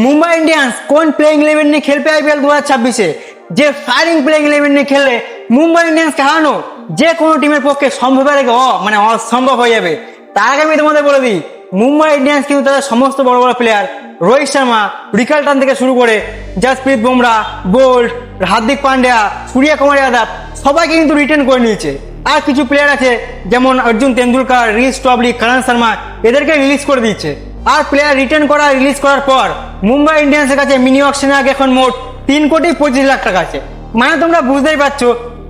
Mumbai Indians কোন playing eleven নিয়ে খেলবে আইপিএল 2026-এ? যে ফায়ারিং প্লেইং ইলেভেন নিয়ে খেললে মুম্বাই ইন্ডিয়ান্সকে হারানো যে কোনো টিমের পক্ষে সম্ভবের আগে অসম্ভব হয়ে যাবে। তার আগে আমি তোমাদের বলে দিই, মুম্বাই ইন্ডিয়ান্স কিন্তু তাদের সমস্ত বড় বড় প্লেয়ার রোহিত শর্মা, রিকালটন থেকে শুরু করে জসপ্রীত বুমরা, বোল্ট, হার্দিক পান্ডিয়া, সূর্য কুমার যাদব সবাইকে কিন্তু রিটেন করে নিয়েছে। আর কিছু প্লেয়ার আছে যেমন অর্জুন তেন্ডুলকার, রিস টবলি, করণ শর্মা, এদেরকে রিলিজ করে দিচ্ছে। আর প্লেয়ার রিটার্ন করা রিলিজ করার পর মুম্বাই ইন্ডিয়ান্সের কাছে মিনি অকশনে আগে এখন মোট 3,25,00,000 টাকা আছে। মানে তোমরা বুঝতেই পারছো,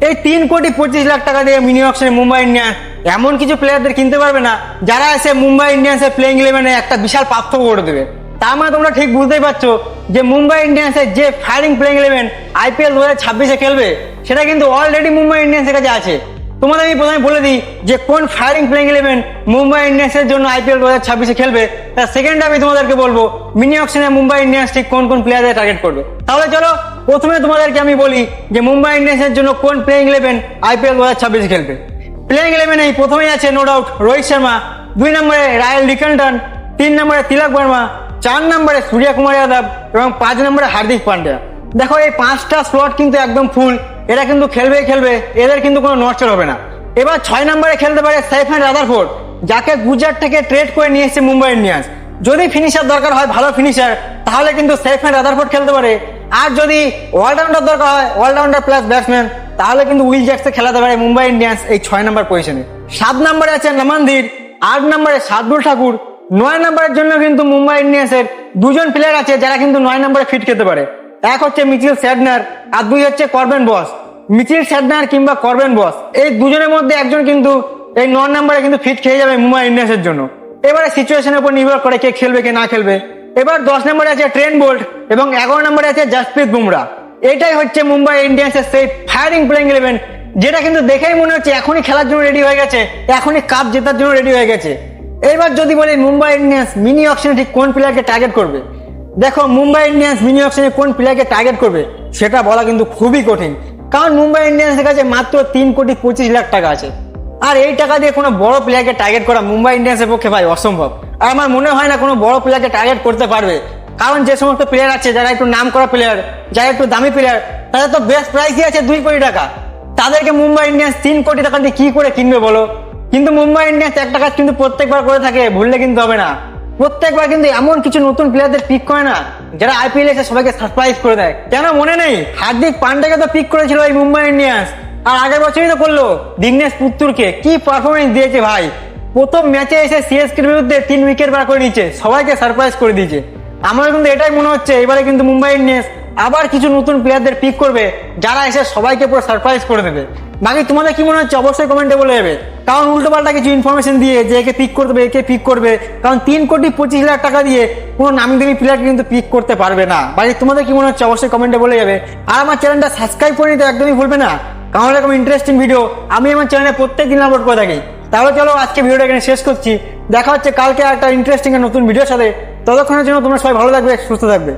এই 3,25,00,000 টাকা দিয়ে মিনি অকশনে মুম্বাই ইন্ডিয়ান্স এমন কিছু প্লেয়ারদের কিনতে পারবে না যারা এসে মুম্বাই ইন্ডিয়ান্সের প্লেইং ইলেভেনে একটা বিশাল পার্থক্য করে দেবে। তার মানে তোমরা ঠিক বুঝতেই পারছো যে মুম্বাই ইন্ডিয়ান্সের যে ফায়ারিং প্লেইং ইলেভেন আইপিএল 2026-এ খেলবে সেটা কিন্তু অলরেডি মুম্বাই ইন্ডিয়ান্সের কাছে আছে। তোমাদের আমি প্রথমে বলে দিই যে কোন ফায়ারিং প্লেইং ইলেভেন মুম্বাই ইন্ডিয়ান্সের জন্য আইপিএল 2026-এ খেলবে। তার সেকেন্ড আমি তোমাদেরকে বলবো মিনি অকশনে মুম্বাই ইন্ডিয়ান্স ঠিক কোন কোন প্লেয়ারদের টার্গেট করবে। তাহলে চলো প্রথমে তোমাদেরকে আমি বলি যে মুম্বাই ইন্ডিয়ান্সের জন্য কোন প্লেইং ইলেভেন আইপিএল 2026-এ খেলবে। প্লেইং ইলেভেনে প্রথমেই আছে নো ডাউট রোহিত শর্মা, 2 নম্বরে রায়াল রিকালটন, 3 নম্বরে তিলক বর্মা, 4 নম্বরে সূর্য কুমার যাদব এবং 5 নম্বরে হার্দিক পান্ডিয়া। দেখো এই 5টা স্লট কিন্তু একদম ফুল, এরা কিন্তু খেলবে, এদের কিন্তু কোনো নড়চড় হবে না। এবার 6 নম্বরে খেলতে পারে স্টেফেন রাদারফোর্ড, যাকে গুজরাট থেকে ট্রেড করে নিয়ে এসেছে মুম্বাই ইন্ডিয়ান্স। যদি ফিনিশার দরকার হয়, ভালো ফিনিশার, তাহলে কিন্তু স্টেফেন রাদারফোর্ড খেলতে পারে। আর যদি অলরাউন্ডার দরকার হয়, অলরাউন্ডার প্লাস ব্যাটসম্যান, তাহলে কিন্তু উইল জ্যাকসকে খেলাতে পারে মুম্বাই ইন্ডিয়ান্স এই 6 নম্বর পজিশনে। 7 নম্বরে আছে নমনদীপ, 8 নম্বরে শার্দুল ঠাকুর, 9 নম্বরের জন্য কিন্তু মুম্বাই ইন্ডিয়ান্সের দুজন প্লেয়ার আছে যারা কিন্তু 9 নম্বরে ফিট খেতে পারে। এক হচ্ছে মিচেল স্যাডনার আর 2 হচ্ছে করবেন বস। মিচেল স্যাডনার কিংবা করবেন বস এই দুজনের মধ্যে একজন কিন্তু এই 9 নম্বরে কিন্তু ফিট খেয়ে যাবে মুম্বাই ইন্ডিয়ান্সের জন্য। এবারে সিচুয়েশনের উপর নির্ভর করে কে খেলবে কে না খেলবে। এবার 10 নম্বরে আছে ট্রেন্ট বোল্ট এবং 11 নম্বরে আছে জসপ্রীত বুমরা। এটাই হচ্ছে মুম্বাই ইন্ডিয়ান্সের সেই ফায়ারিং প্লেইং ইলেভেন যেটা কিন্তু দেখেই মনে হচ্ছে এখনই খেলার জন্য রেডি হয়ে গেছে, এখনই কাপ জেতার জন্য রেডি হয়ে গেছে। এবার যদি বলি মুম্বাই ইন্ডিয়ান্স মিনি অকশনে ঠিক কোন প্লেয়ারকে টার্গেট করবে, দেখো মুম্বাই ইন্ডিয়ান্স মিনি অকশনে কোন প্লেয়ারকে টার্গেট করবে সেটা বলা কিন্তু খুবই কঠিন, কারণ মুম্বাই ইন্ডিয়ান্সের কাছে মাত্র 3,25,00,000 টাকা আছে। আর এই টাকা দিয়ে কোনো বড় প্লেয়ারকে টার্গেট করা মুম্বাই ইন্ডিয়ান্সের পক্ষে ভাই অসম্ভব। আর আমার মনে হয় না কোনো বড় প্লেয়ারকে টার্গেট করতে পারবে, কারণ যে সমস্ত প্লেয়ার আছে যারা একটু নাম করা প্লেয়ার, যারা একটু দামি প্লেয়ার, তাদের তো বেস্ট প্রাইসই আছে 2 কোটি টাকা। তাদেরকে মুম্বাই ইন্ডিয়ান্স 3 কোটি টাকা দিয়ে কি করে কিনবে বলো? কিন্তু মুম্বাই ইন্ডিয়ান্স একটা কাজ কিন্তু প্রত্যেকবার করে থাকে, ভুললে কিন্তু হবে না। প্রত্যেকবার কিন্তু এমন কিছু নতুন প্লেয়ারদের পিক করে না যারা আইপিএল এসে সবাইকে সারপ্রাইজ করে দেয়। কেন মনে নেই, হার্দিক পান্ডিয়াকে তো পিক করেছিল এই মুম্বাই ইন্ডিয়ান্স, আর আগের বছরই তো করলো দিনেশ পুত্তুরকে। কি পারফরমেন্স দিয়েছে ভাই! প্রথম ম্যাচে এসে সিএসকের বিরুদ্ধে 3 উইকেট বার করে নিচ্ছে, সবাইকে সারপ্রাইজ করে দিয়েছে। আমার কিন্তু এটাই মনে হচ্ছে এবারে কিন্তু মুম্বাই ইন্ডিয়ান্স আবার কিছু নতুন প্লেয়ারদের পিক করবে যারা এসে সবাইকে পুরো সারপ্রাইজ করে দেবে। বাকি তোমাদের কি মনে হচ্ছে অবশ্যই কমেন্টে বলে যাবে, কারণ উল্টোপাল্টা কিছু ইনফরমেশন দিয়ে যে একে পিক করতে হবে একে পিক করবে, কারণ 3,25,00,000 টাকা দিয়ে কোনো নামি দামি প্লেয়ারকে কিন্তু পিক করতে পারবে না। বাকি তোমাদের কি মনে হচ্ছে অবশ্যই কমেন্টে বলে যাবে। আর আমার চ্যানেলটা সাবস্ক্রাইব করে নিতে একদমই ভুলবে না, কারণ এরকম ইন্টারেস্টিং ভিডিও আমি আমার চ্যানেলে প্রত্যেকদিন আপলোড করে থাকি। তাহলে চলো আজকে ভিডিওটা এখানে শেষ করছি, দেখা হচ্ছে কালকে একটা ইন্টারেস্টিং আর নতুন ভিডিওর সাথে। ততক্ষণের জন্য তোমরা সবাই ভালো থাকবে, সুস্থ থাকবে।